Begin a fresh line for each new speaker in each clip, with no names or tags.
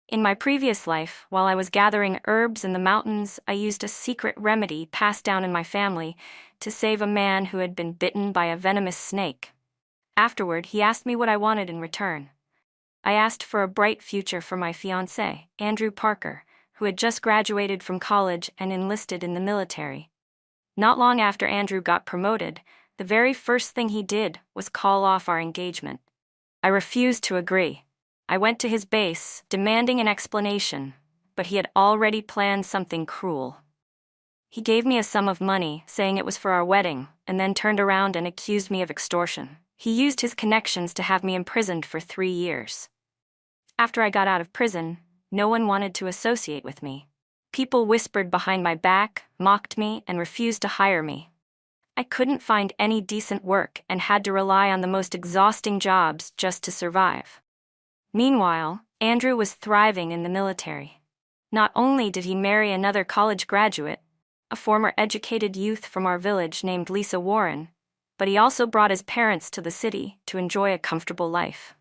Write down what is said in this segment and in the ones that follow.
In my previous life, while I was gathering herbs in the mountains, I used a secret remedy passed down in my family to save a man who had been bitten by a venomous snake. Afterward, he asked me what I wanted in return. I asked for a bright future for my fiancé, Andrew Parker, who had just graduated from college and enlisted in the military. Not long after Andrew got promoted, the very first thing he did was call off our engagement. I refused to agree. I went to his base, demanding an explanation, but he had already planned something cruel. He gave me a sum of money, saying it was for our wedding, and then turned around and accused me of extortion. He used his connections to have me imprisoned for 3 years. After I got out of prison, no one wanted to associate with me. People whispered behind my back, mocked me, and refused to hire me. I couldn't find any decent work and had to rely on the most exhausting jobs just to survive. Meanwhile, Andrew was thriving in the military. Not only did he marry another college graduate, a former educated youth from our village named Lisa Warren, but he also brought his parents to the city to enjoy a comfortable life.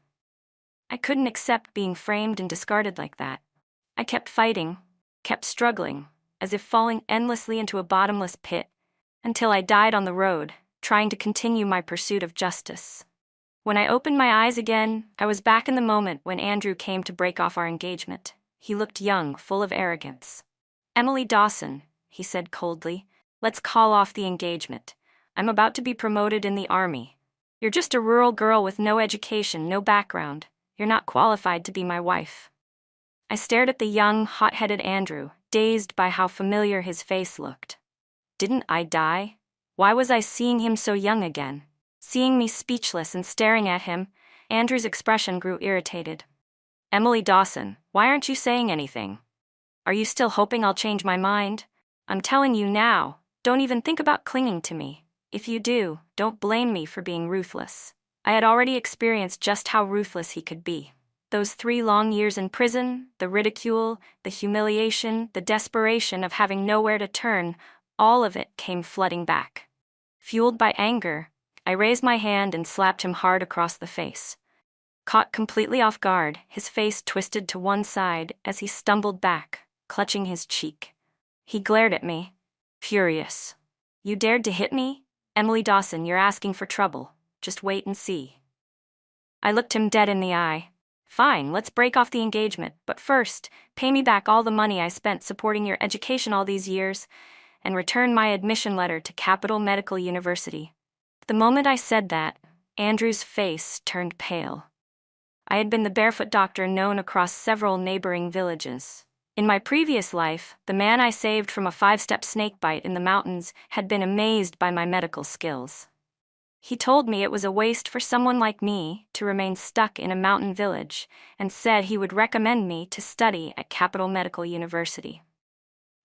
I couldn't accept being framed and discarded like that. I kept fighting, kept struggling, as if falling endlessly into a bottomless pit, until I died on the road, trying to continue my pursuit of justice. When I opened my eyes again, I was back in the moment when Andrew came to break off our engagement. He looked young, full of arrogance. "Emily Dawson," he said coldly, "let's call off the engagement. I'm about to be promoted in the army. You're just a rural girl with no education, no background. You're not qualified to be my wife." I stared at the young, hot-headed Andrew, dazed by how familiar his face looked. Didn't I die? Why was I seeing him so young again? Seeing me speechless and staring at him, Andrew's expression grew irritated. "Emily Dawson, why aren't you saying anything? Are you still hoping I'll change my mind? I'm telling you now, don't even think about clinging to me. If you do, don't blame me for being ruthless." I had already experienced just how ruthless he could be. Those 3 long years in prison, the ridicule, the humiliation, the desperation of having nowhere to turn, all of it came flooding back. Fueled by anger, I raised my hand and slapped him hard across the face. Caught completely off guard, his face twisted to one side as he stumbled back, clutching his cheek. He glared at me, furious. "You dared to hit me? Emily Dawson, you're asking for trouble. Just wait and see." I looked him dead in the eye. "Fine, let's break off the engagement, but first, pay me back all the money I spent supporting your education all these years, and return my admission letter to Capital Medical University." The moment I said that, Andrew's face turned pale. I had been the barefoot doctor known across several neighboring villages. In my previous life, the man I saved from a 5-step snake bite in the mountains had been amazed by my medical skills. He told me it was a waste for someone like me to remain stuck in a mountain village, and said he would recommend me to study at Capital Medical University.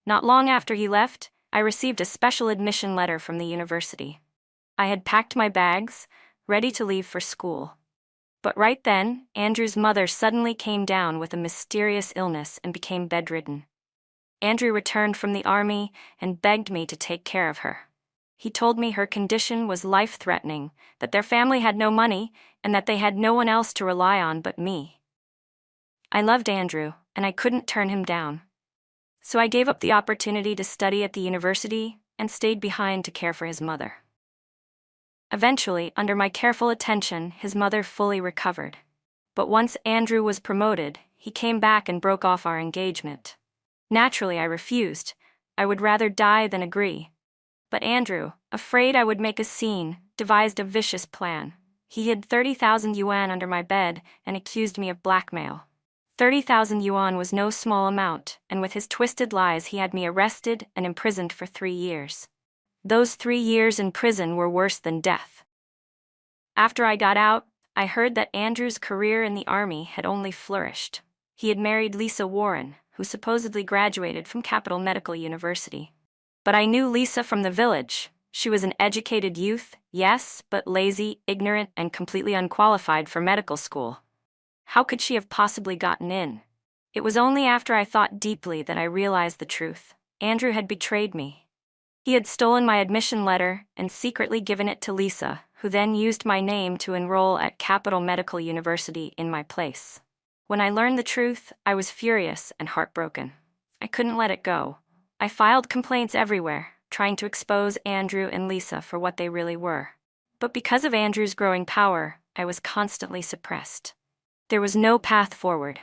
Not long after he left, I received a special admission letter from the university. I had packed my bags, ready to leave for school. But right then, Andrew's mother suddenly came down with a mysterious illness and became bedridden. Andrew returned from the army and begged me to take care of her. He told me her condition was life-threatening, that their family had no money, and that they had no one else to rely on but me. I loved Andrew, and I couldn't turn him down. So I gave up the opportunity to study at the university and stayed behind to care for his mother. Eventually, under my careful attention, his mother fully recovered. But once Andrew was promoted, he came back and broke off our engagement. Naturally, I refused. I would rather die than agree. But Andrew, afraid I would make a scene, devised a vicious plan. He hid 30,000 yuan under my bed and accused me of blackmail. 30,000 yuan was no small amount, and with his twisted lies he had me arrested and imprisoned for 3 years. Those 3 years in prison were worse than death. After I got out, I heard that Andrew's career in the army had only flourished. He had married Lisa Warren, who supposedly graduated from Capital Medical University. But I knew Lisa from the village. She was an educated youth, yes, but lazy, ignorant, and completely unqualified for medical school. How could she have possibly gotten in? It was only after I thought deeply that I realized the truth. Andrew had betrayed me. He had stolen my admission letter and secretly given it to Lisa, who then used my name to enroll at Capital Medical University in my place. When I learned the truth, I was furious and heartbroken. I couldn't let it go. I filed complaints everywhere, trying to expose Andrew and Lisa for what they really were. But because of Andrew's growing power, I was constantly suppressed. There was no path forward.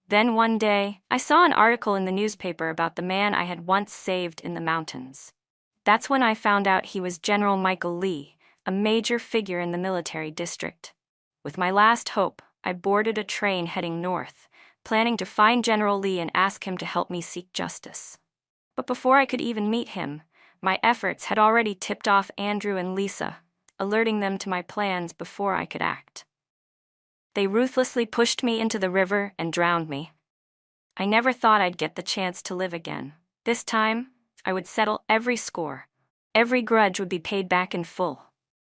Then one day, I saw an article in the newspaper about the man I had once saved in the mountains. That's when I found out he was General Michael Lee, a major figure in the military district. With my last hope, I boarded a train heading north, planning to find General Lee and ask him to help me seek justice. But before I could even meet him, my efforts had already tipped off Andrew and Lisa, alerting them to my plans before I could act. They ruthlessly pushed me into the river and drowned me. I never thought I'd get the chance to live again. This time, I would settle every score. Every grudge would be paid back in full.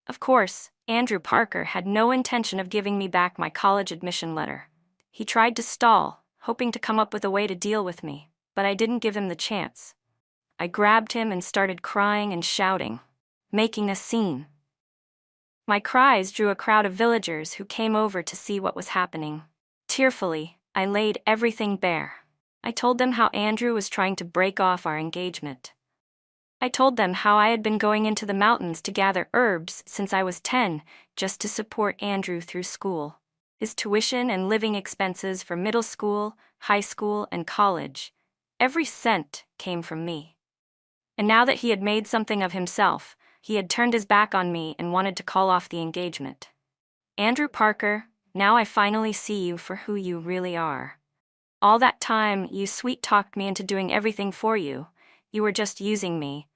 Of course, Andrew Parker had no intention of giving me back my college admission letter. He tried to stall, hoping to come up with a way to deal with me, but I didn't give him the chance. I grabbed him and started crying and shouting, making a scene. My cries drew a crowd of villagers who came over to see what was happening. Tearfully, I laid everything bare. I told them how Andrew was trying to break off our engagement. I told them how I had been going into the mountains to gather herbs since I was 10, just to support Andrew through school. His tuition and living expenses for middle school, high school, and college. Every cent came from me. And now that he had made something of himself, he had turned his back on me and wanted to call off the engagement. Andrew Parker, now I finally see you for who you really are. All that time, you sweet-talked me into doing everything for you. You were just using me.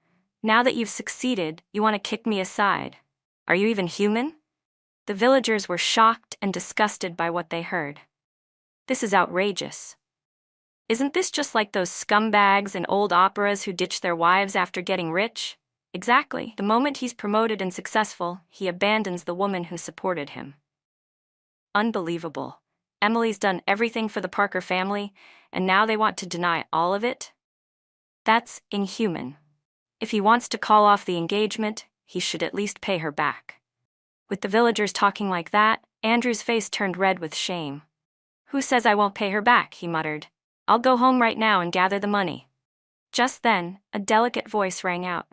Now that you've succeeded, you want to kick me aside. Are you even human? The villagers were shocked and disgusted by what they heard. This is outrageous. Isn't this just like those scumbags in old operas who ditch their wives after getting rich? Exactly. The moment he's promoted and successful, he abandons the woman who supported him. Unbelievable. Emily's done everything for the Parker family, and now they want to deny all of it? That's inhuman. If he wants to call off the engagement, he should at least pay her back. With the villagers talking like that, Andrew's face turned red with shame. Who says I won't pay her back? He muttered. I'll go home right now and gather the money. Just then, a delicate voice rang out.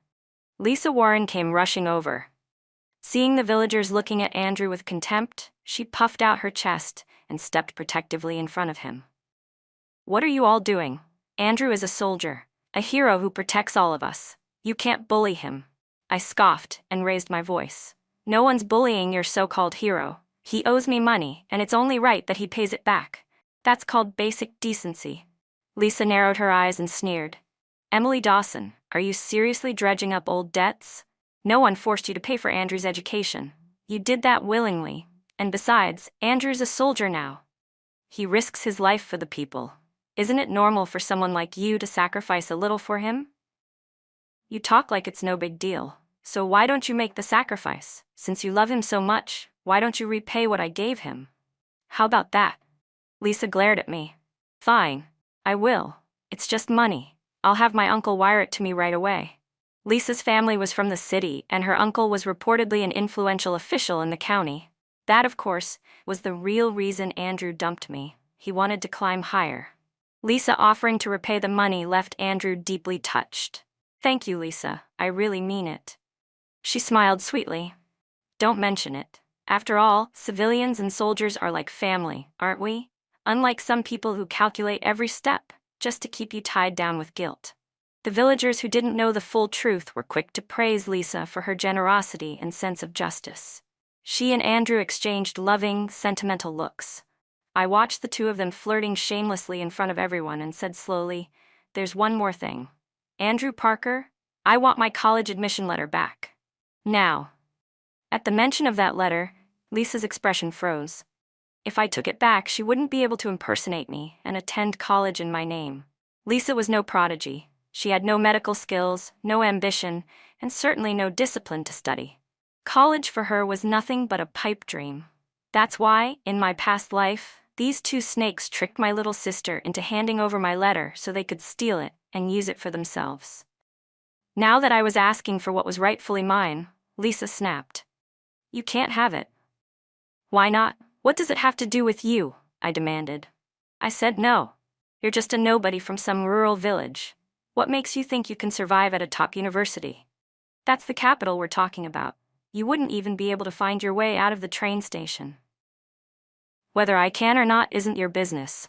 Lisa Warren came rushing over. Seeing the villagers looking at Andrew with contempt, she puffed out her chest and stepped protectively in front of him. What are you all doing? Andrew is a soldier, a hero who protects all of us. You can't bully him. I scoffed and raised my voice. No one's bullying your so-called hero. He owes me money, and it's only right that he pays it back. That's called basic decency. Lisa narrowed her eyes and sneered. Emily Dawson, are you seriously dredging up old debts? No one forced you to pay for Andrew's education. You did that willingly. And besides, Andrew's a soldier now. He risks his life for the people. Isn't it normal for someone like you to sacrifice a little for him? You talk like it's no big deal. So why don't you make the sacrifice? Since you love him so much, why don't you repay what I gave him? How about that? Lisa glared at me. Fine. I will. It's just money. I'll have my uncle wire it to me right away. Lisa's family was from the city, and her uncle was reportedly an influential official in the county. That, of course, was the real reason Andrew dumped me. He wanted to climb higher. Lisa offering to repay the money left Andrew deeply touched. Thank you, Lisa. I really mean it. She smiled sweetly. Don't mention it. After all, civilians and soldiers are like family, aren't we? Unlike some people who calculate every step, just to keep you tied down with guilt. The villagers who didn't know the full truth were quick to praise Lisa for her generosity and sense of justice. She and Andrew exchanged loving, sentimental looks. I watched the two of them flirting shamelessly in front of everyone and said slowly, There's one more thing. Andrew Parker, I want my college admission letter back. Now. At the mention of that letter, Lisa's expression froze. If I took it back, she wouldn't be able to impersonate me and attend college in my name. Lisa was no prodigy. She had no medical skills, no ambition, and certainly no discipline to study. College for her was nothing but a pipe dream. That's why, in my past life, these two snakes tricked my little sister into handing over my letter so they could steal it and use it for themselves. Now that I was asking for what was rightfully mine, Lisa snapped. You can't have it. Why not? What does it have to do with you? I demanded. I said no. You're just a nobody from some rural village. What makes you think you can survive at a top university? That's the capital we're talking about. You wouldn't even be able to find your way out of the train station. Whether I can or not isn't your business.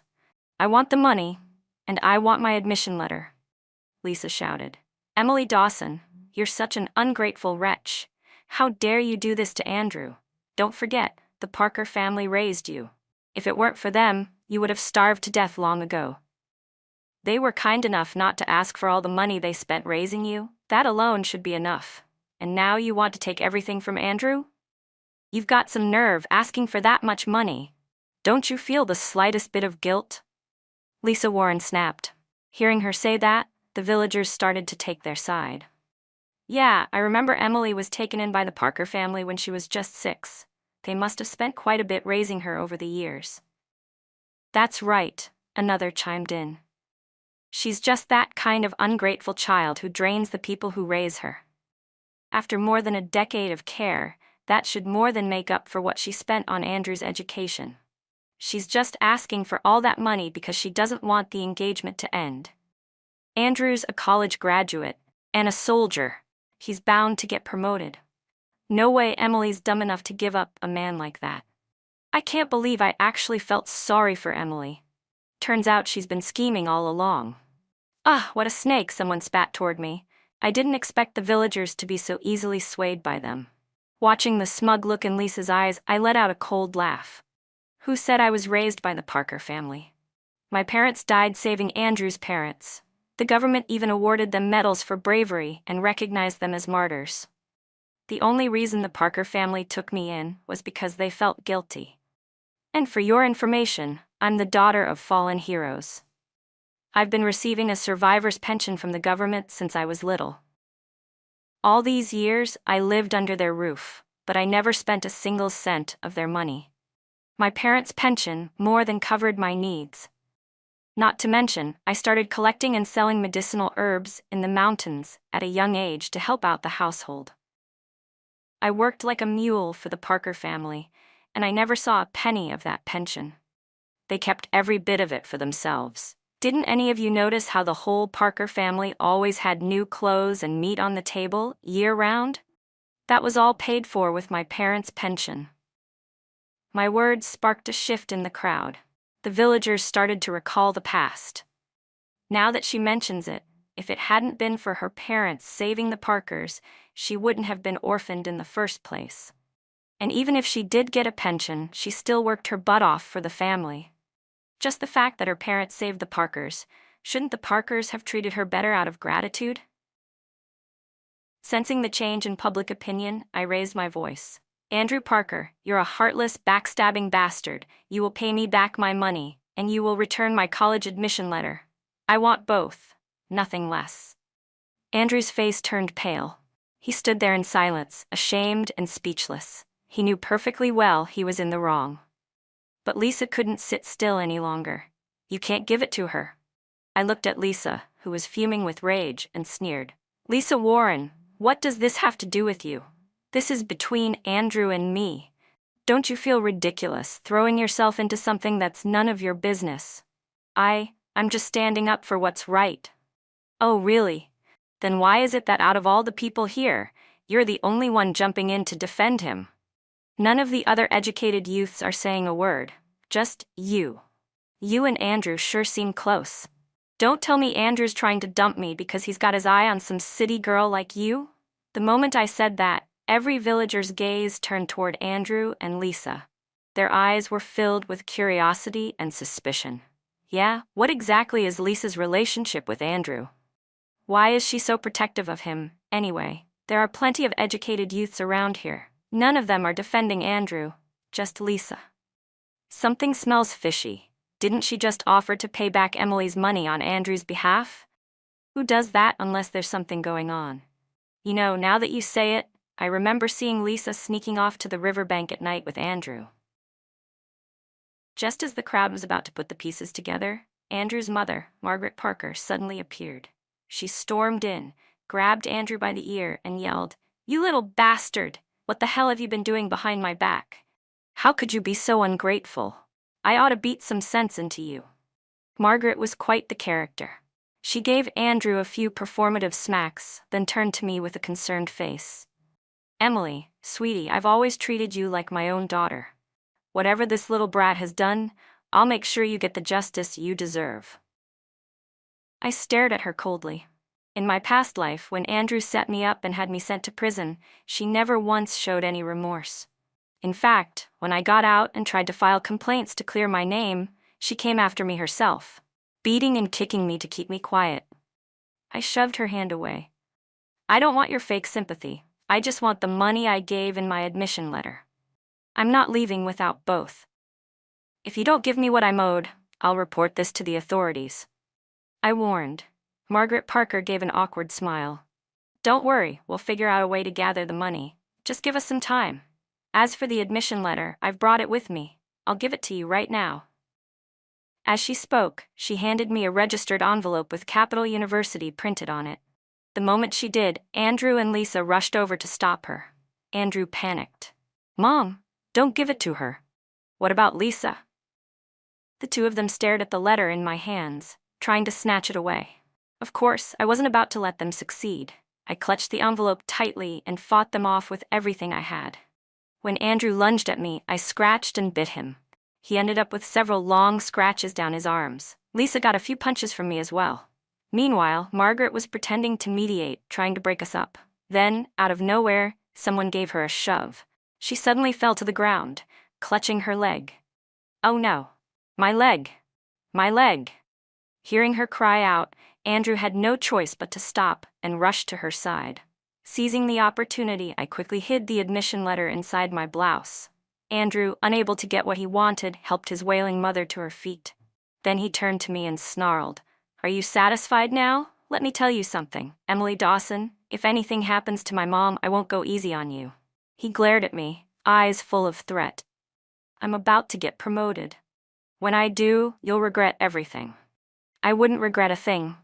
I want the money, and I want my admission letter, Lisa shouted. Emily Dawson, you're such an ungrateful wretch. How dare you do this to Andrew? Don't forget, the Parker family raised you. If it weren't for them, you would have starved to death long ago. They were kind enough not to ask for all the money they spent raising you. That alone should be enough. And now you want to take everything from Andrew? You've got some nerve asking for that much money. Don't you feel the slightest bit of guilt? Lisa Warren snapped. Hearing her say that, the villagers started to take their side. Yeah, I remember Emily was taken in by the Parker family when she was just 6. They must have spent quite a bit raising her over the years. That's right, another chimed in. She's just that kind of ungrateful child who drains the people who raise her. After more than a decade of care, that should more than make up for what she spent on Andrew's education. She's just asking for all that money because she doesn't want the engagement to end. Andrew's a college graduate, and a soldier. He's bound to get promoted. No way Emily's dumb enough to give up a man like that. I can't believe I actually felt sorry for Emily. Turns out she's been scheming all along. Ah, what a snake, someone spat toward me. I didn't expect the villagers to be so easily swayed by them. Watching the smug look in Lisa's eyes, I let out a cold laugh. Who said I was raised by the Parker family? My parents died saving Andrew's parents. The government even awarded them medals for bravery and recognized them as martyrs. The only reason the Parker family took me in was because they felt guilty. And for your information, I'm the daughter of fallen heroes. I've been receiving a survivor's pension from the government since I was little. All these years, I lived under their roof, but I never spent a single cent of their money. My parents' pension more than covered my needs. Not to mention, I started collecting and selling medicinal herbs in the mountains at a young age to help out the household. I worked like a mule for the Parker family, and I never saw a penny of that pension. They kept every bit of it for themselves. Didn't any of you notice how the whole Parker family always had new clothes and meat on the table, year-round? That was all paid for with my parents' pension. My words sparked a shift in the crowd. The villagers started to recall the past. Now that she mentions it, if it hadn't been for her parents saving the Parkers, she wouldn't have been orphaned in the first place. And even if she did get a pension, she still worked her butt off for the family. Just the fact that her parents saved the Parkers, shouldn't the Parkers have treated her better out of gratitude? Sensing the change in public opinion, I raised my voice. Andrew Parker, you're a heartless, backstabbing bastard. You will pay me back my money, and you will return my college admission letter. I want both, nothing less. Andrew's face turned pale. He stood there in silence, ashamed and speechless. He knew perfectly well he was in the wrong. But Lisa couldn't sit still any longer. You can't give it to her. I looked at Lisa, who was fuming with rage, and sneered. Lisa Warren, what does this have to do with you? This is between Andrew and me. Don't you feel ridiculous throwing yourself into something that's none of your business? I'm just standing up for what's right. Oh, really? Then why is it that out of all the people here, you're the only one jumping in to defend him? None of the other educated youths are saying a word. Just you. You and Andrew sure seem close. Don't tell me Andrew's trying to dump me because he's got his eye on some city girl like you? The moment I said that, every villager's gaze turned toward Andrew and Lisa. Their eyes were filled with curiosity and suspicion. Yeah, what exactly is Lisa's relationship with Andrew? Why is she so protective of him, anyway? There are plenty of educated youths around here. None of them are defending Andrew, just Lisa. Something smells fishy. Didn't she just offer to pay back Emily's money on Andrew's behalf? Who does that unless there's something going on? You know, now that you say it, I remember seeing Lisa sneaking off to the riverbank at night with Andrew. Just as the crowd was about to put the pieces together, Andrew's mother, Margaret Parker, suddenly appeared. She stormed in, grabbed Andrew by the ear, and yelled, "You little bastard! What the hell have you been doing behind my back? How could you be so ungrateful?" I ought to beat some sense into you." Margaret was quite the character. She gave Andrew a few performative smacks, then turned to me with a concerned face. "Emily, sweetie, I've always treated you like my own daughter. Whatever this little brat has done, I'll make sure you get the justice you deserve." I stared at her coldly. In my past life, when Andrew set me up and had me sent to prison, she never once showed any remorse. In fact, when I got out and tried to file complaints to clear my name, she came after me herself, beating and kicking me to keep me quiet. I shoved her hand away. "I don't want your fake sympathy. I just want the money I gave in my admission letter. I'm not leaving without both. If you don't give me what I'm owed, I'll report this to the authorities," I warned. Margaret Parker gave an awkward smile. "Don't worry, we'll figure out a way to gather the money. Just give us some time. As for the admission letter, I've brought it with me. I'll give it to you right now." As she spoke, she handed me a registered envelope with Capital University printed on it. The moment she did, Andrew and Lisa rushed over to stop her. Andrew panicked. "Mom, don't give it to her." "What about Lisa?" The two of them stared at the letter in my hands, trying to snatch it away. Of course, I wasn't about to let them succeed. I clutched the envelope tightly and fought them off with everything I had. When Andrew lunged at me, I scratched and bit him. He ended up with several long scratches down his arms. Lisa got a few punches from me as well. Meanwhile, Margaret was pretending to mediate, trying to break us up. Then, out of nowhere, someone gave her a shove. She suddenly fell to the ground, clutching her leg. "Oh no. My leg! My leg!" Hearing her cry out, Andrew had no choice but to stop and rush to her side. Seizing the opportunity, I quickly hid the admission letter inside my blouse. Andrew, unable to get what he wanted, helped his wailing mother to her feet. Then he turned to me and snarled, "Are you satisfied now? Let me tell you something, Emily Dawson. If anything happens to my mom, I won't go easy on you." He glared at me, eyes full of threat. "I'm about to get promoted. When I do, you'll regret everything." I wouldn't regret a thing.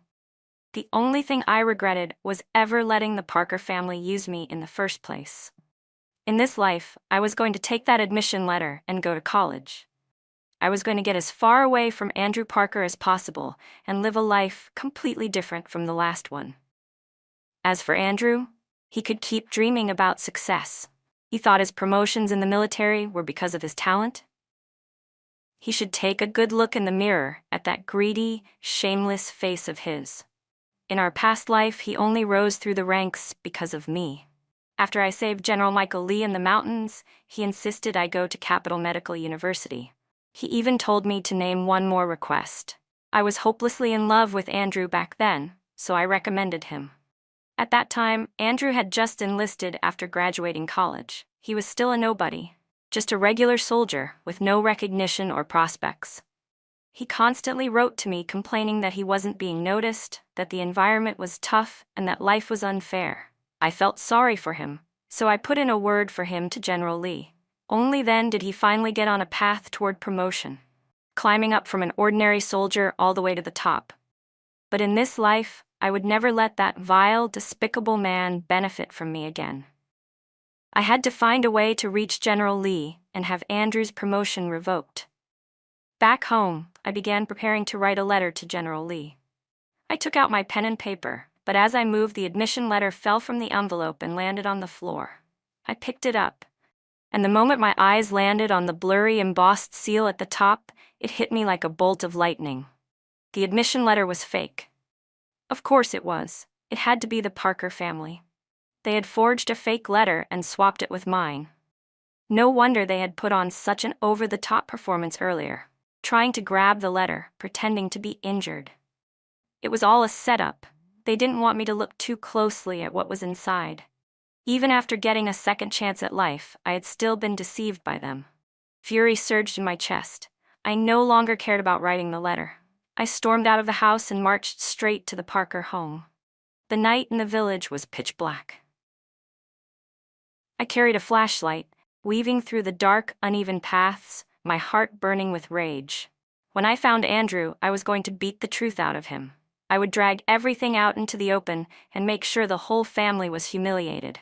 The only thing I regretted was ever letting the Parker family use me in the first place. In this life, I was going to take that admission letter and go to college. I was going to get as far away from Andrew Parker as possible and live a life completely different from the last one. As for Andrew, he could keep dreaming about success. He thought his promotions in the military were because of his talent. He should take a good look in the mirror at that greedy, shameless face of his. In our past life, he only rose through the ranks because of me. After I saved General Michael Lee in the mountains, he insisted I go to Capital Medical University. He even told me to name one more request. I was hopelessly in love with Andrew back then, so I recommended him. At that time, Andrew had just enlisted after graduating college. He was still a nobody, just a regular soldier with no recognition or prospects. He constantly wrote to me complaining that he wasn't being noticed, that the environment was tough, and that life was unfair. I felt sorry for him, so I put in a word for him to General Lee. Only then did he finally get on a path toward promotion, climbing up from an ordinary soldier all the way to the top. But in this life, I would never let that vile, despicable man benefit from me again. I had to find a way to reach General Lee and have Andrew's promotion revoked. Back home, I began preparing to write a letter to General Lee. I took out my pen and paper, but as I moved, the admission letter fell from the envelope and landed on the floor. I picked it up, and the moment my eyes landed on the blurry embossed seal at the top, it hit me like a bolt of lightning. The admission letter was fake. Of course it was. It had to be the Parker family. They had forged a fake letter and swapped it with mine. No wonder they had put on such an over-the-top performance earlier, trying to grab the letter, pretending to be injured. It was all a setup. They didn't want me to look too closely at what was inside. Even after getting a second chance at life, I had still been deceived by them. Fury surged in my chest. I no longer cared about writing the letter. I stormed out of the house and marched straight to the Parker home. The night in the village was pitch black. I carried a flashlight, weaving through the dark, uneven paths, my heart burning with rage. When I found Andrew, I was going to beat the truth out of him. I would drag everything out into the open and make sure the whole family was humiliated.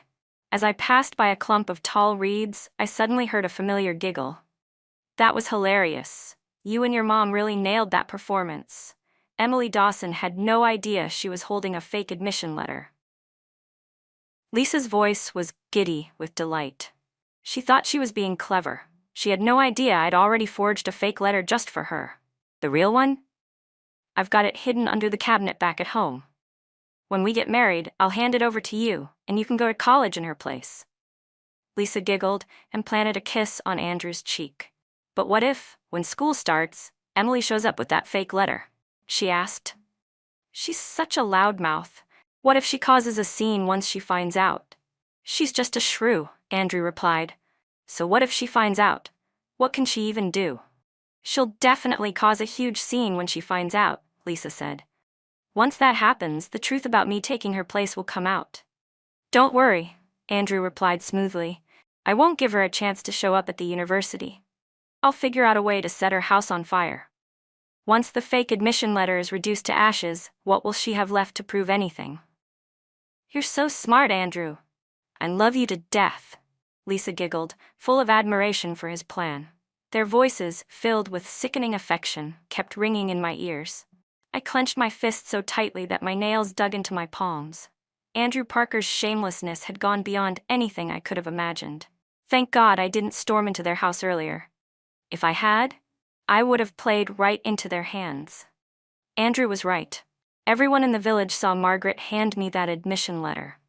As I passed by a clump of tall reeds, I suddenly heard a familiar giggle. That was hilarious. You and your mom really nailed that performance. Emily Dawson had no idea she was holding a fake admission letter. Lisa's voice was giddy with delight. She thought she was being clever. She had no idea I'd already forged a fake letter just for her. The real one? I've got it hidden under the cabinet back at home. When we get married, I'll hand it over to you, and you can go to college in her place. Lisa giggled and planted a kiss on Andrew's cheek. But what if, when school starts, Emily shows up with that fake letter? She asked. She's such a loudmouth. What if she causes a scene once she finds out? She's just a shrew, Andrew replied. So what if she finds out? What can she even do? She'll definitely cause a huge scene when she finds out, Lisa said. Once that happens, the truth about me taking her place will come out. Don't worry, Andrew replied smoothly. I won't give her a chance to show up at the university. I'll figure out a way to set her house on fire. Once the fake admission letter is reduced to ashes, what will she have left to prove anything? You're so smart, Andrew. I love you to death, Lisa giggled, full of admiration for his plan. Their voices, filled with sickening affection, kept ringing in my ears. I clenched my fists so tightly that my nails dug into my palms. Andrew Parker's shamelessness had gone beyond anything I could have imagined. Thank God I didn't storm into their house earlier. If I had, I would have played right into their hands. Andrew was right. Everyone in the village saw Margaret hand me that admission letter.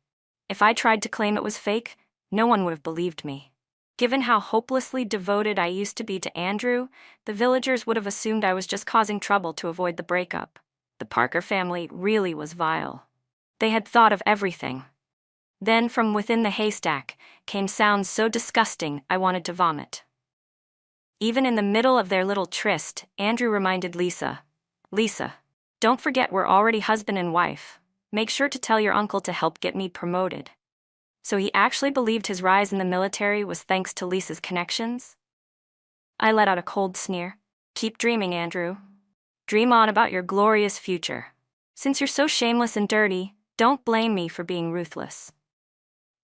If I tried to claim it was fake, no one would have believed me. Given how hopelessly devoted I used to be to Andrew, the villagers would have assumed I was just causing trouble to avoid the breakup. The Parker family really was vile. They had thought of everything. Then, from within the haystack, came sounds so disgusting I wanted to vomit. Even in the middle of their little tryst, Andrew reminded Lisa, Lisa, don't forget we're already husband and wife. Make sure to tell your uncle to help get me promoted. So he actually believed his rise in the military was thanks to Lisa's connections? I let out a cold sneer. Keep dreaming, Andrew. Dream on about your glorious future. Since you're so shameless and dirty, don't blame me for being ruthless.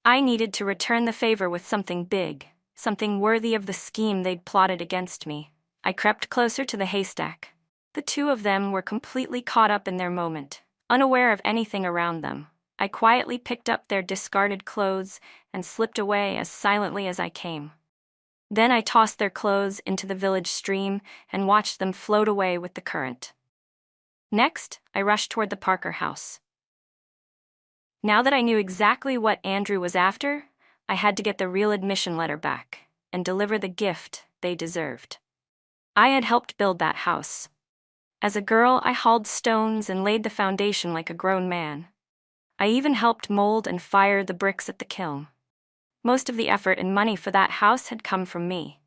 I needed to return the favor with something big, something worthy of the scheme they'd plotted against me. I crept closer to the haystack. The two of them were completely caught up in their moment, unaware of anything around them. I quietly picked up their discarded clothes and slipped away as silently as I came. Then I tossed their clothes into the village stream and watched them float away with the current. Next, I rushed toward the Parker house. Now that I knew exactly what Andrew was after, I had to get the real admission letter back and deliver the gift they deserved. I had helped build that house. As a girl, I hauled stones and laid the foundation like a grown man. I even helped mold and fire the bricks at the kiln. Most of the effort and money for that house had come from me.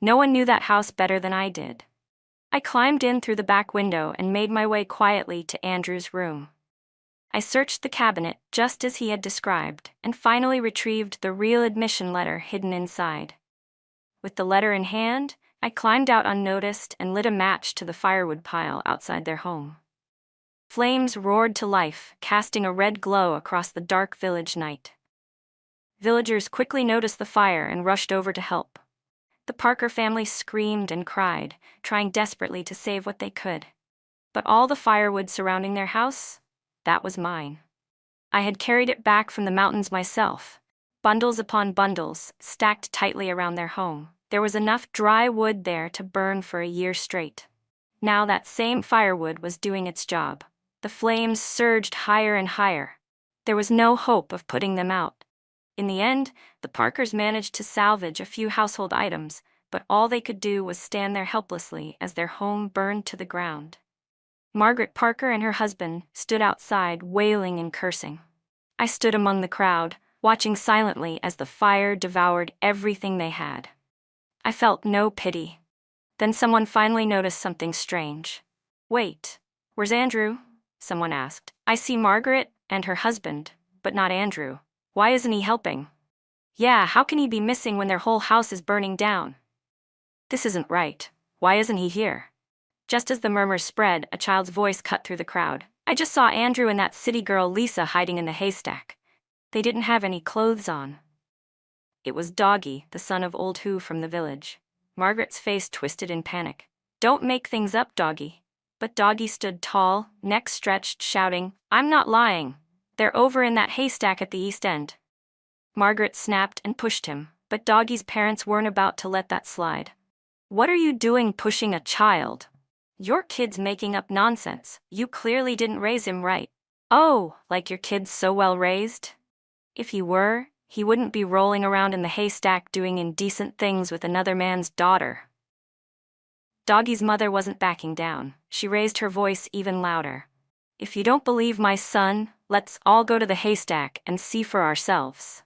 No one knew that house better than I did. I climbed in through the back window and made my way quietly to Andrew's room. I searched the cabinet just as he had described and finally retrieved the real admission letter hidden inside. With the letter in hand, I climbed out unnoticed and lit a match to the firewood pile outside their home. Flames roared to life, casting a red glow across the dark village night. Villagers quickly noticed the fire and rushed over to help. The Parker family screamed and cried, trying desperately to save what they could. But all the firewood surrounding their house, that was mine. I had carried it back from the mountains myself, bundles upon bundles, stacked tightly around their home. There was enough dry wood there to burn for a year straight. Now that same firewood was doing its job. The flames surged higher and higher. There was no hope of putting them out. In the end, the Parkers managed to salvage a few household items, but all they could do was stand there helplessly as their home burned to the ground. Margaret Parker and her husband stood outside, wailing and cursing. I stood among the crowd, watching silently as the fire devoured everything they had. I felt no pity. Then someone finally noticed something strange. Wait, where's Andrew? Someone asked. I see Margaret and her husband, but not Andrew. Why isn't he helping? Yeah, how can he be missing when their whole house is burning down? This isn't right. Why isn't he here? Just as the murmurs spread, a child's voice cut through the crowd. I just saw Andrew and that city girl Lisa hiding in the haystack. They didn't have any clothes on. It was Doggy, the son of Old Who from the village. Margaret's face twisted in panic. Don't make things up, Doggy. But Doggy stood tall, neck stretched, shouting, I'm not lying. They're over in that haystack at the east end. Margaret snapped and pushed him, but Doggy's parents weren't about to let that slide. What are you doing pushing a child? Your kid's making up nonsense. You clearly didn't raise him right. Oh, like your kid's so well raised? If he were, he wouldn't be rolling around in the haystack doing indecent things with another man's daughter. Doggy's mother wasn't backing down. She raised her voice even louder. If you don't believe my son, let's all go to the haystack and see for ourselves.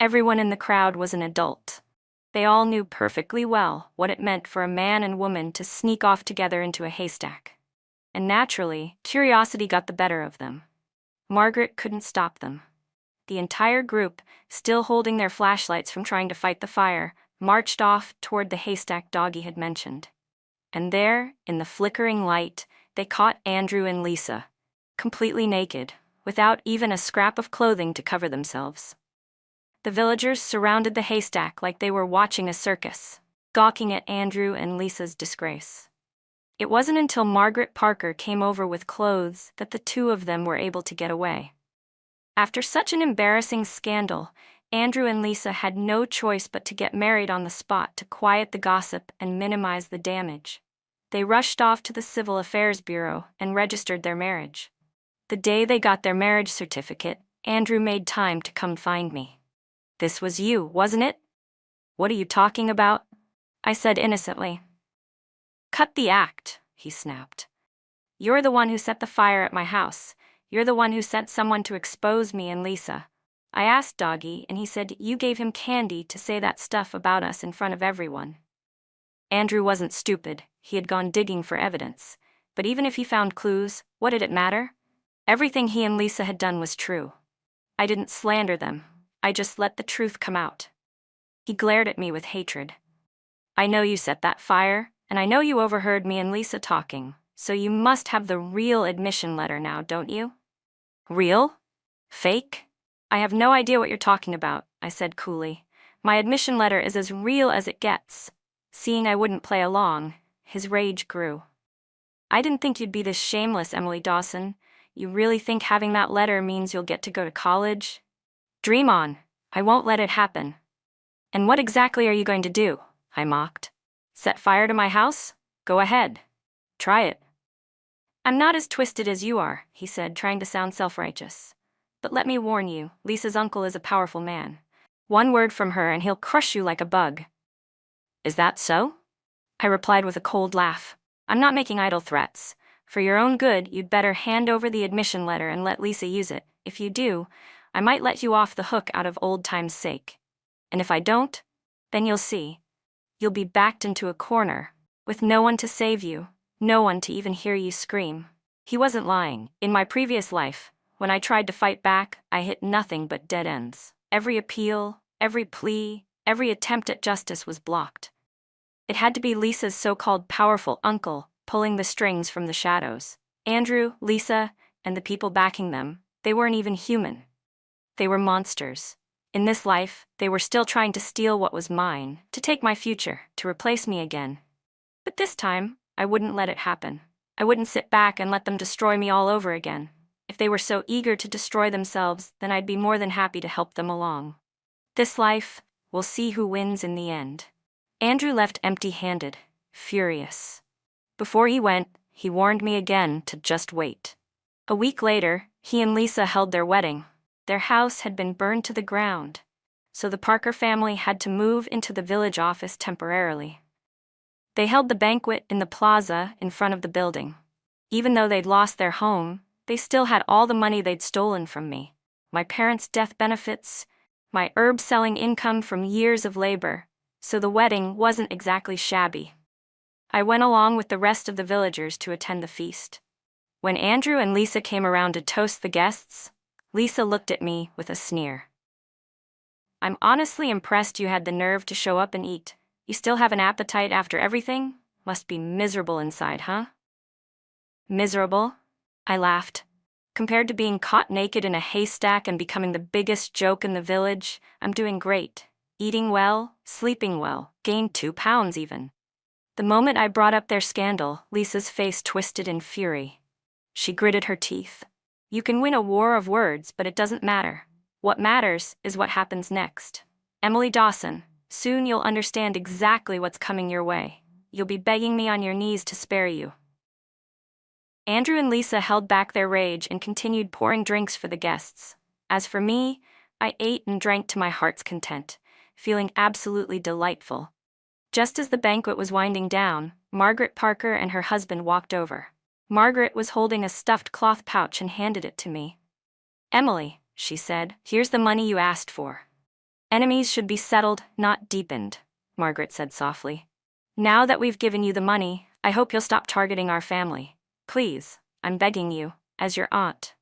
Everyone in the crowd was an adult. They all knew perfectly well what it meant for a man and woman to sneak off together into a haystack. And naturally, curiosity got the better of them. Margaret couldn't stop them. The entire group, still holding their flashlights from trying to fight the fire, marched off toward the haystack Doggy had mentioned. And there, in the flickering light, they caught Andrew and Lisa, completely naked, without even a scrap of clothing to cover themselves. The villagers surrounded the haystack like they were watching a circus, gawking at Andrew and Lisa's disgrace. It wasn't until Margaret Parker came over with clothes that the two of them were able to get away. After such an embarrassing scandal, Andrew and Lisa had no choice but to get married on the spot to quiet the gossip and minimize the damage. They rushed off to the Civil Affairs Bureau and registered their marriage. The day they got their marriage certificate, Andrew made time to come find me. This was you, wasn't it? What are you talking about? I said innocently. Cut the act, he snapped. You're the one who set the fire at my house. You're the one who sent someone to expose me and Lisa. I asked Doggy, and he said you gave him candy to say that stuff about us in front of everyone. Andrew wasn't stupid. He had gone digging for evidence. But even if he found clues, what did it matter? Everything he and Lisa had done was true. I didn't slander them. I just let the truth come out. He glared at me with hatred. I know you set that fire, and I know you overheard me and Lisa talking, so you must have the real admission letter now, don't you? Real? Fake? I have no idea what you're talking about, I said coolly. My admission letter is as real as it gets. Seeing I wouldn't play along, his rage grew. I didn't think you'd be this shameless, Emily Dawson. You really think having that letter means you'll get to go to college? Dream on. I won't let it happen. And what exactly are you going to do? I mocked. Set fire to my house? Go ahead. Try it. I'm not as twisted as you are, he said, trying to sound self-righteous. But let me warn you, Lisa's uncle is a powerful man. One word from her and he'll crush you like a bug. Is that so? I replied with a cold laugh. I'm not making idle threats. For your own good, you'd better hand over the admission letter and let Lisa use it. If you do, I might let you off the hook out of old times' sake. And if I don't, then you'll see. You'll be backed into a corner, with no one to save you, no one to even hear you scream. He wasn't lying. In my previous life, when I tried to fight back, I hit nothing but dead ends. Every appeal, every plea, every attempt at justice was blocked. It had to be Lisa's so-called powerful uncle pulling the strings from the shadows. Andrew, Lisa, and the people backing them, they weren't even human. They were monsters. In this life, they were still trying to steal what was mine, to take my future, to replace me again. But this time, I wouldn't let it happen. I wouldn't sit back and let them destroy me all over again. If they were so eager to destroy themselves, then I'd be more than happy to help them along. This life, we'll see who wins in the end. Andrew left empty-handed, furious. Before he went, he warned me again to just wait. A week later, he and Lisa held their wedding. Their house had been burned to the ground, so the Parker family had to move into the village office temporarily. They held the banquet in the plaza in front of the building. Even though they'd lost their home, they still had all the money they'd stolen from me. My parents' death benefits, my herb-selling income from years of labor, so the wedding wasn't exactly shabby. I went along with the rest of the villagers to attend the feast. When Andrew and Lisa came around to toast the guests, Lisa looked at me with a sneer. I'm honestly impressed you had the nerve to show up and eat. You still have an appetite after everything? Must be miserable inside, huh? Miserable? I laughed. Compared to being caught naked in a haystack and becoming the biggest joke in the village, I'm doing great. Eating well, sleeping well, gained 2 pounds even. The moment I brought up their scandal, Lisa's face twisted in fury. She gritted her teeth. You can win a war of words, but it doesn't matter. What matters is what happens next. Emily Dawson, soon you'll understand exactly what's coming your way. You'll be begging me on your knees to spare you. Andrew and Lisa held back their rage and continued pouring drinks for the guests. As for me, I ate and drank to my heart's content, feeling absolutely delightful. Just as the banquet was winding down, Margaret Parker and her husband walked over. Margaret was holding a stuffed cloth pouch and handed it to me. Emily, she said, here's the money you asked for. Enemies should be settled, not deepened, Margaret said softly. Now that we've given you the money, I hope you'll stop targeting our family. Please, I'm begging you, as your aunt.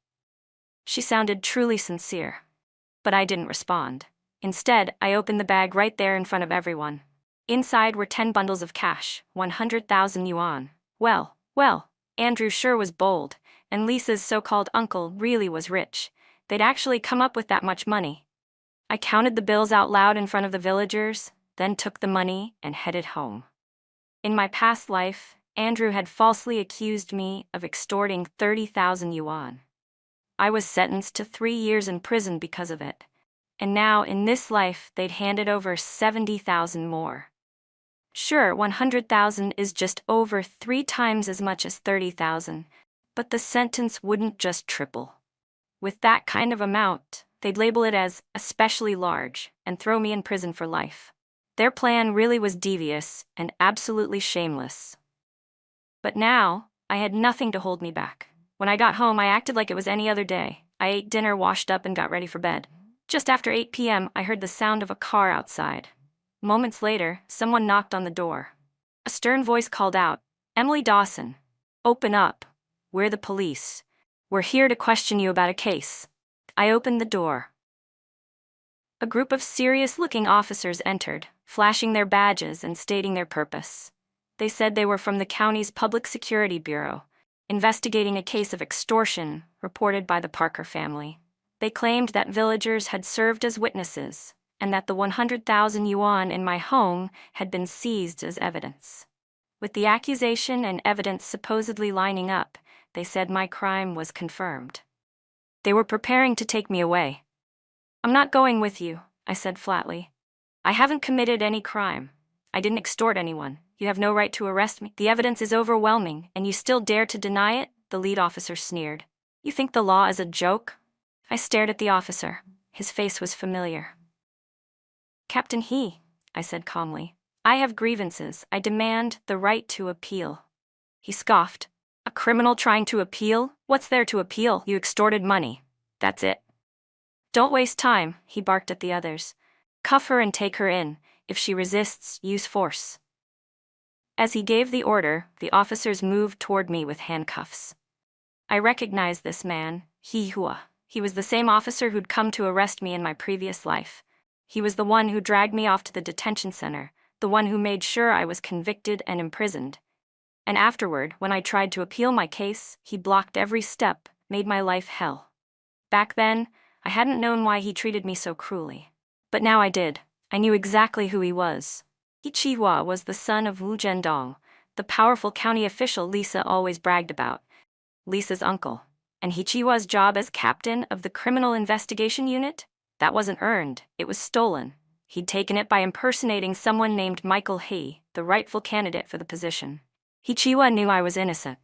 She sounded truly sincere. But I didn't respond. Instead, I opened the bag right there in front of everyone. Inside were 10 bundles of cash, 100,000 yuan. Well, Andrew sure was bold, and Lisa's so-called uncle really was rich. They'd actually come up with that much money. I counted the bills out loud in front of the villagers, then took the money and headed home. In my past life, Andrew had falsely accused me of extorting 30,000 yuan. I was sentenced to 3 years in prison because of it. And now, in this life, they'd handed over 70,000 more. Sure, 100,000 is just over 3 times as much as 30,000, but the sentence wouldn't just triple. With that kind of amount, they'd label it as especially large and throw me in prison for life. Their plan really was devious and absolutely shameless. But now, I had nothing to hold me back. When I got home, I acted like it was any other day. I ate dinner, washed up, and got ready for bed. Just after 8 p.m., I heard the sound of a car outside. Moments later, someone knocked on the door. A stern voice called out, "Emily Dawson, open up. We're the police. We're here to question you about a case." I opened the door. A group of serious-looking officers entered, flashing their badges and stating their purpose. They said they were from the county's Public Security Bureau, investigating a case of extortion reported by the Parker family. They claimed that villagers had served as witnesses, and that the 100,000 yuan in my home had been seized as evidence. With the accusation and evidence supposedly lining up, they said my crime was confirmed. They were preparing to take me away. "I'm not going with you," I said flatly. "I haven't committed any crime. I didn't extort anyone. You have no right to arrest me. The evidence is overwhelming, and you still dare to deny it?" The lead officer sneered. "You think the law is a joke?" I stared at the officer. His face was familiar. "Captain He," I said calmly, "I have grievances. I demand the right to appeal." He scoffed. "A criminal trying to appeal? What's there to appeal? You extorted money. That's it." "Don't waste time," he barked at the others. "Cuff her and take her in. If she resists, use force." As he gave the order, the officers moved toward me with handcuffs. I recognized this man, He Hua. He was the same officer who'd come to arrest me in my previous life. He was the one who dragged me off to the detention center, the one who made sure I was convicted and imprisoned. And afterward, when I tried to appeal my case, he blocked every step, made my life hell. Back then, I hadn't known why he treated me so cruelly. But now I did. I knew exactly who he was. He Chihua was the son of Wu Zhendong, the powerful county official Lisa always bragged about. Lisa's uncle. And He Chihua's job as captain of the Criminal Investigation Unit? That wasn't earned, it was stolen. He'd taken it by impersonating someone named Michael He, the rightful candidate for the position. He Chihua knew I was innocent.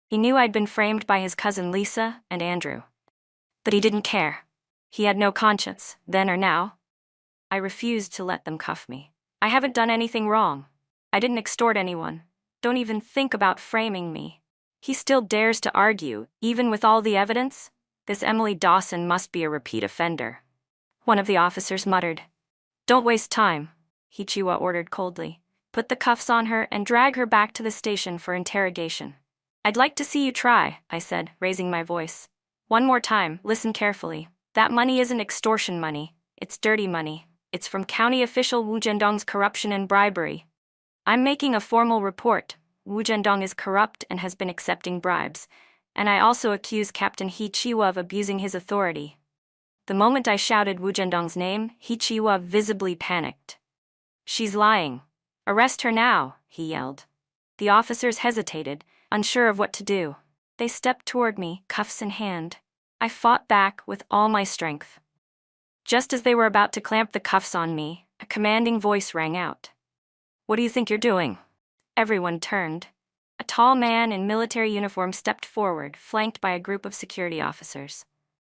He knew I'd been framed by his cousin Lisa and Andrew. But he didn't care. He had no conscience, then or now. I refused to let them cuff me. I haven't done anything wrong. I didn't extort anyone. Don't even think about framing me. He still dares to argue, even with all the evidence? This Emily Dawson must be a repeat offender. One of the officers muttered. "Don't waste time," He Chihua ordered coldly. "Put the cuffs on her and drag her back to the station for interrogation." "I'd like to see you try," I said, raising my voice. "One more time, listen carefully. That money isn't extortion money. It's dirty money. It's from county official Wu Zhendong's corruption and bribery. I'm making a formal report. Wu Zhendong is corrupt and has been accepting bribes, and I also accuse Captain He Chihua of abusing his authority." The moment I shouted Wu Zhendong's name, He Chihua visibly panicked. "She's lying. Arrest her now," he yelled. The officers hesitated, unsure of what to do. They stepped toward me, cuffs in hand. I fought back with all my strength. Just as they were about to clamp the cuffs on me, a commanding voice rang out. "What do you think you're doing?" Everyone turned. A tall man in military uniform stepped forward, flanked by a group of security officers.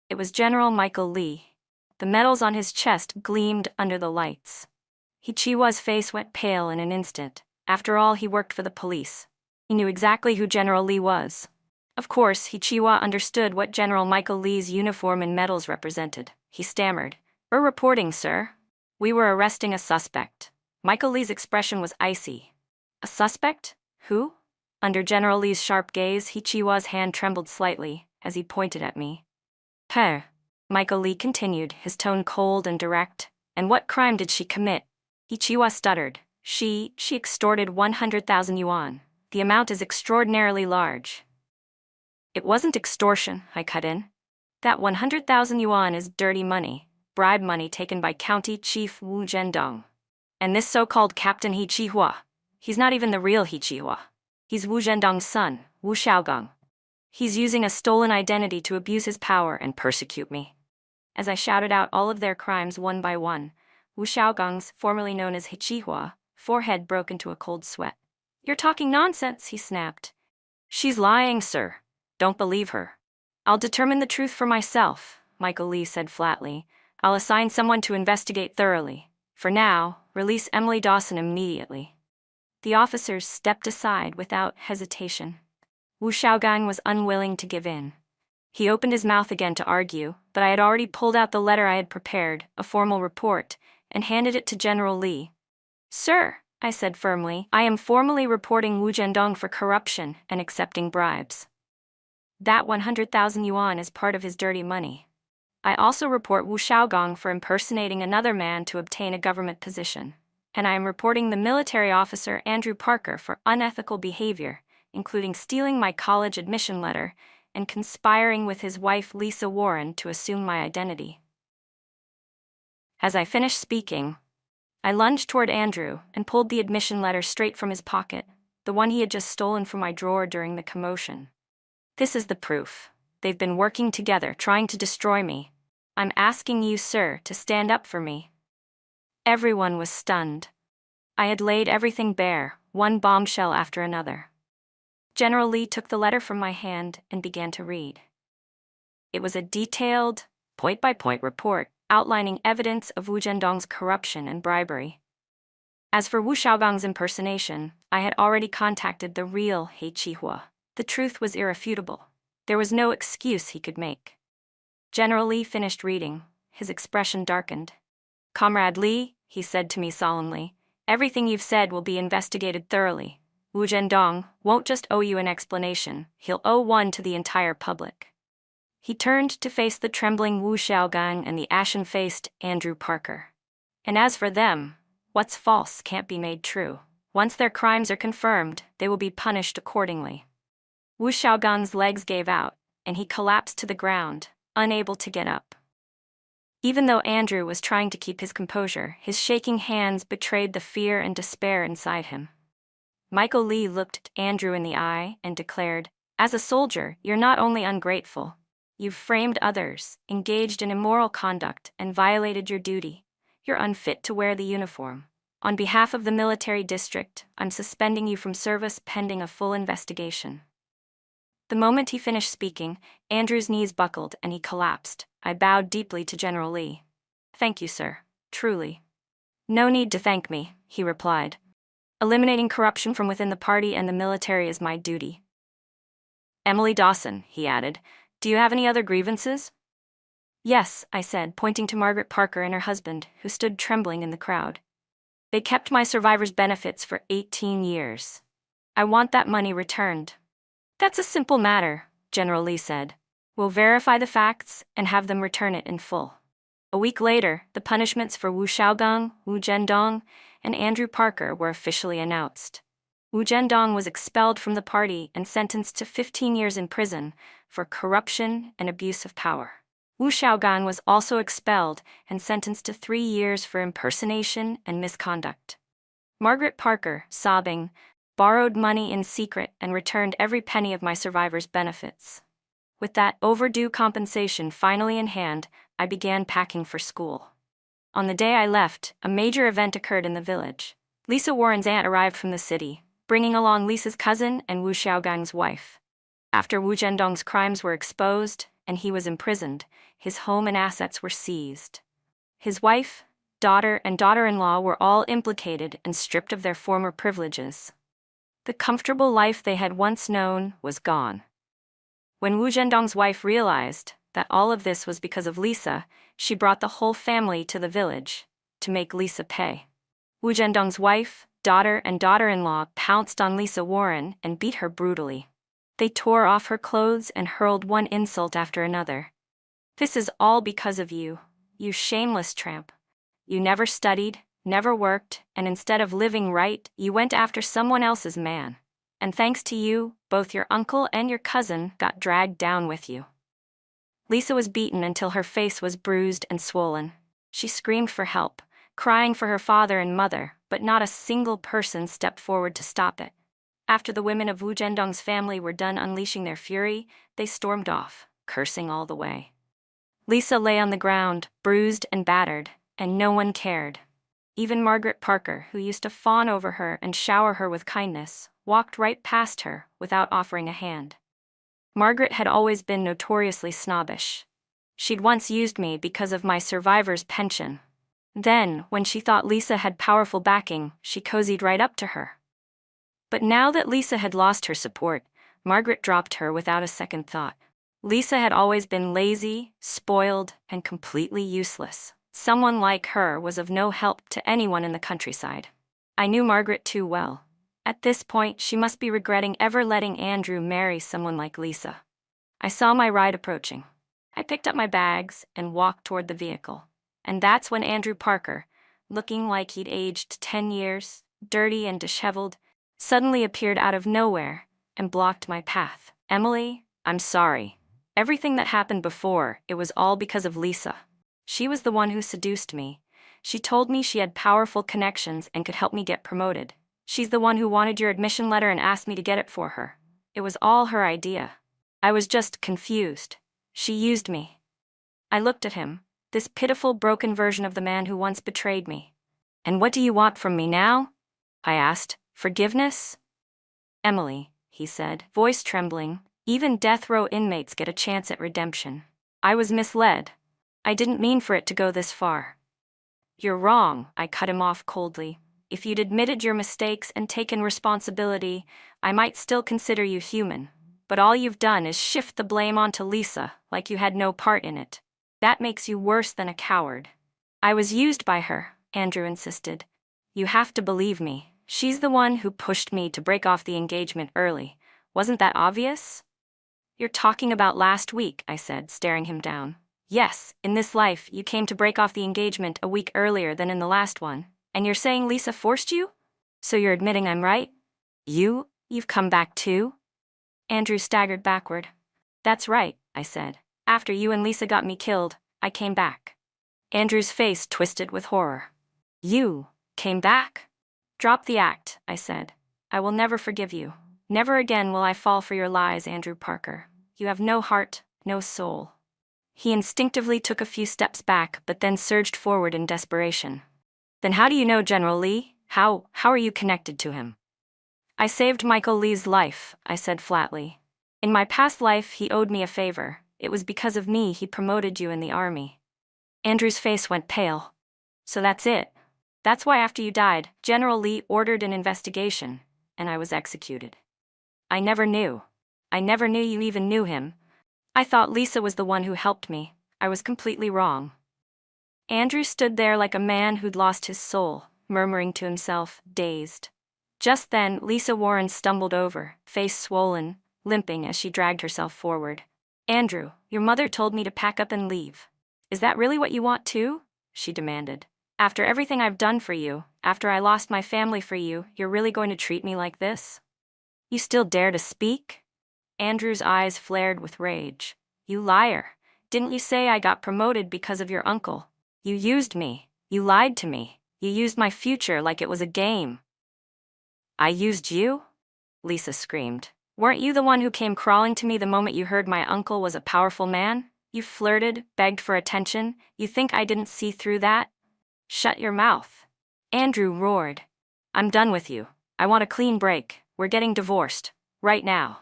It was General Michael Lee. The medals on his chest gleamed under the lights. Hichiwa's face went pale in an instant. After all, he worked for the police. He knew exactly who General Lee was. Of course, Hichiwa understood what General Michael Lee's uniform and medals represented. He stammered, "We're reporting, sir. We were arresting a suspect." Michael Lee's expression was icy. "A suspect? Who?" Under General Lee's sharp gaze, Hichiwa's hand trembled slightly as he pointed at me. "Her," Michael Lee continued, his tone cold and direct. "And what crime did she commit?" Hichiwa stuttered. She extorted 100,000 yuan. The amount is extraordinarily large." "It wasn't extortion," I cut in. "That 100,000 yuan is dirty money, bribe money taken by County Chief Wu Zhendong. And this so-called Captain Hichihua, he's not even the real Hichihua. He's Wu Zhendong's son, Wu Xiaogang. He's using a stolen identity to abuse his power and persecute me." As I shouted out all of their crimes one by one, Wu Xiaogang's, formerly known as Hichihua, forehead broke into a cold sweat. "You're talking nonsense," he snapped. "She's lying, sir. Don't believe her." "I'll determine the truth for myself," Michael Lee said flatly. "I'll assign someone to investigate thoroughly. For now, release Emily Dawson immediately." The officers stepped aside without hesitation. Wu Xiaogang was unwilling to give in. He opened his mouth again to argue, but I had already pulled out the letter I had prepared, a formal report, and handed it to General Lee. "Sir," I said firmly, "I am formally reporting Wu Zhendong for corruption and accepting bribes. That 100,000 yuan is part of his dirty money. I also report Wu Xiaogang for impersonating another man to obtain a government position. And I am reporting the military officer Andrew Parker for unethical behavior, including stealing my college admission letter and conspiring with his wife Lisa Warren to assume my identity." As I finished speaking, I lunged toward Andrew and pulled the admission letter straight from his pocket, the one he had just stolen from my drawer during the commotion. "This is the proof. They've been working together, trying to destroy me. I'm asking you, sir, to stand up for me." Everyone was stunned. I had laid everything bare, one bombshell after another. General Lee took the letter from my hand and began to read. It was a detailed, point-by-point report outlining evidence of Wu Zhendong's corruption and bribery. As for Wu Xiaogang's impersonation, I had already contacted the real He Qihua. The truth was irrefutable. There was no excuse he could make. General Lee finished reading. His expression darkened. "Comrade Lee," he said to me solemnly, "everything you've said will be investigated thoroughly. Wu Zhendong won't just owe you an explanation, he'll owe one to the entire public." He turned to face the trembling Wu Xiaogang and the ashen-faced Andrew Parker. "And as for them, what's false can't be made true. Once their crimes are confirmed, they will be punished accordingly." Wu Xiaogang's legs gave out, and he collapsed to the ground, unable to get up. Even though Andrew was trying to keep his composure, his shaking hands betrayed the fear and despair inside him. Michael Lee looked Andrew in the eye and declared, "As a soldier, you're not only ungrateful, you've framed others, engaged in immoral conduct, and violated your duty. You're unfit to wear the uniform. On behalf of the military district, I'm suspending you from service pending a full investigation." The moment he finished speaking, Andrew's knees buckled and he collapsed. I bowed deeply to General Lee. "Thank you, sir. Truly." "No need to thank me," he replied. "Eliminating corruption from within the party and the military is my duty." "Emily Dawson," he added, "do you have any other grievances?" "Yes," I said, pointing to Margaret Parker and her husband, who stood trembling in the crowd. "They kept my survivor's benefits for 18 years. I want that money returned." "That's a simple matter," General Lee said. "We'll verify the facts and have them return it in full." A week later, the punishments for Wu Xiaogang, Wu Zhendong, and Andrew Parker were officially announced. Wu Zhendong was expelled from the party and sentenced to 15 years in prison for corruption and abuse of power. Wu Xiaogang was also expelled and sentenced to 3 years for impersonation and misconduct. Margaret Parker, sobbing, borrowed money in secret, and returned every penny of my survivor's benefits. With that overdue compensation finally in hand, I began packing for school. On the day I left, a major event occurred in the village. Lisa Warren's aunt arrived from the city, bringing along Lisa's cousin and Wu Xiaogang's wife. After Wu Zhendong's crimes were exposed and he was imprisoned, his home and assets were seized. His wife, daughter, and daughter-in-law were all implicated and stripped of their former privileges. The comfortable life they had once known was gone. When Wu Zhendong's wife realized that all of this was because of Lisa, she brought the whole family to the village to make Lisa pay. Wu Zhendong's wife, daughter, and daughter-in-law pounced on Lisa Warren and beat her brutally. They tore off her clothes and hurled one insult after another. "This is all because of you, you shameless tramp. You never studied, never worked, and instead of living right, you went after someone else's man. And thanks to you, both your uncle and your cousin got dragged down with you." Lisa was beaten until her face was bruised and swollen. She screamed for help, crying for her father and mother, but not a single person stepped forward to stop it. After the women of Wu Zhendong's family were done unleashing their fury, they stormed off, cursing all the way. Lisa lay on the ground, bruised and battered, and no one cared. Even Margaret Parker, who used to fawn over her and shower her with kindness, walked right past her without offering a hand. Margaret had always been notoriously snobbish. She'd once used me because of my survivor's pension. Then, when she thought Lisa had powerful backing, she cozied right up to her. But now that Lisa had lost her support, Margaret dropped her without a second thought. Lisa had always been lazy, spoiled, and completely useless. Someone like her was of no help to anyone in the countryside. I knew Margaret too well. At this point, she must be regretting ever letting Andrew marry someone like Lisa. I saw my ride approaching. I picked up my bags and walked toward the vehicle. And that's when Andrew Parker, looking like he'd aged 10 years, dirty and disheveled, suddenly appeared out of nowhere and blocked my path. "Emily, I'm sorry. Everything that happened before, it was all because of Lisa. She was the one who seduced me. She told me she had powerful connections and could help me get promoted. She's the one who wanted your admission letter and asked me to get it for her. It was all her idea. I was just confused. She used me." I looked at him, this pitiful, broken version of the man who once betrayed me. "And what do you want from me now?" I asked. "Forgiveness?" "Emily," he said, voice trembling, "even death row inmates get a chance at redemption. I was misled. I didn't mean for it to go this far." "You're wrong," I cut him off coldly. "If you'd admitted your mistakes and taken responsibility, I might still consider you human. But all you've done is shift the blame onto Lisa, like you had no part in it. That makes you worse than a coward." "I was used by her," Andrew insisted. "You have to believe me. She's the one who pushed me to break off the engagement early. Wasn't that obvious?" "You're talking about last week," I said, staring him down. "Yes, in this life, you came to break off the engagement a week earlier than in the last one. And you're saying Lisa forced you? So you're admitting I'm right? You've come back too?" Andrew staggered backward. "That's right," I said. "After you and Lisa got me killed, I came back." Andrew's face twisted with horror. "You came back?" "Drop the act," I said. "I will never forgive you. Never again will I fall for your lies, Andrew Parker. You have no heart, no soul." He instinctively took a few steps back, but then surged forward in desperation. "Then how do you know General Lee? How are you connected to him?" "I saved Michael Lee's life," I said flatly. "In my past life, he owed me a favor. It was because of me he promoted you in the army." Andrew's face went pale. "So that's it. That's why after you died, General Lee ordered an investigation, and I was executed. I never knew. I never knew you even knew him. I thought Lisa was the one who helped me. I was completely wrong." Andrew stood there like a man who'd lost his soul, murmuring to himself, dazed. Just then, Lisa Warren stumbled over, face swollen, limping as she dragged herself forward. "Andrew, your mother told me to pack up and leave. Is that really what you want too?" she demanded. "After everything I've done for you, after I lost my family for you, you're really going to treat me like this? You still dare to speak?" Andrew's eyes flared with rage. "You liar. Didn't you say I got promoted because of your uncle? You used me. You lied to me. You used my future like it was a game." "I used you?" Lisa screamed. Weren't you the one who came crawling to me the moment you heard my uncle was a powerful man? You flirted, begged for attention. You think I didn't see through that? Shut your mouth. Andrew roared. I'm done with you. I want a clean break. We're getting divorced. Right now.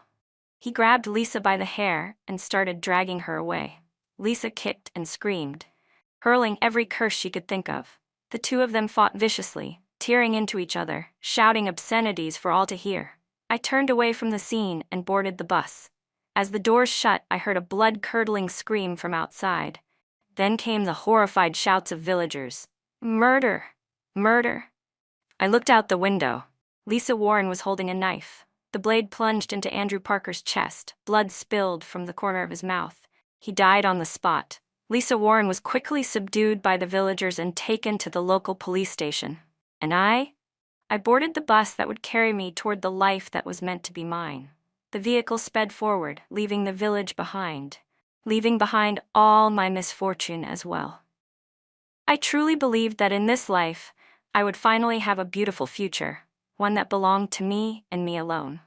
He grabbed Lisa by the hair and started dragging her away. Lisa kicked and screamed, hurling every curse she could think of. The two of them fought viciously, tearing into each other, shouting obscenities for all to hear. I turned away from the scene and boarded the bus. As the doors shut, I heard a blood-curdling scream from outside. Then came the horrified shouts of villagers. Murder! Murder! I looked out the window. Lisa Warren was holding a knife. The blade plunged into Andrew Parker's chest. Blood spilled from the corner of his mouth. He died on the spot. Lisa Warren was quickly subdued by the villagers and taken to the local police station. And I boarded the bus that would carry me toward the life that was meant to be mine. The vehicle sped forward, leaving the village behind, leaving behind all my misfortune as well. I truly believed that in this life, I would finally have a beautiful future, one that belonged to me and me alone.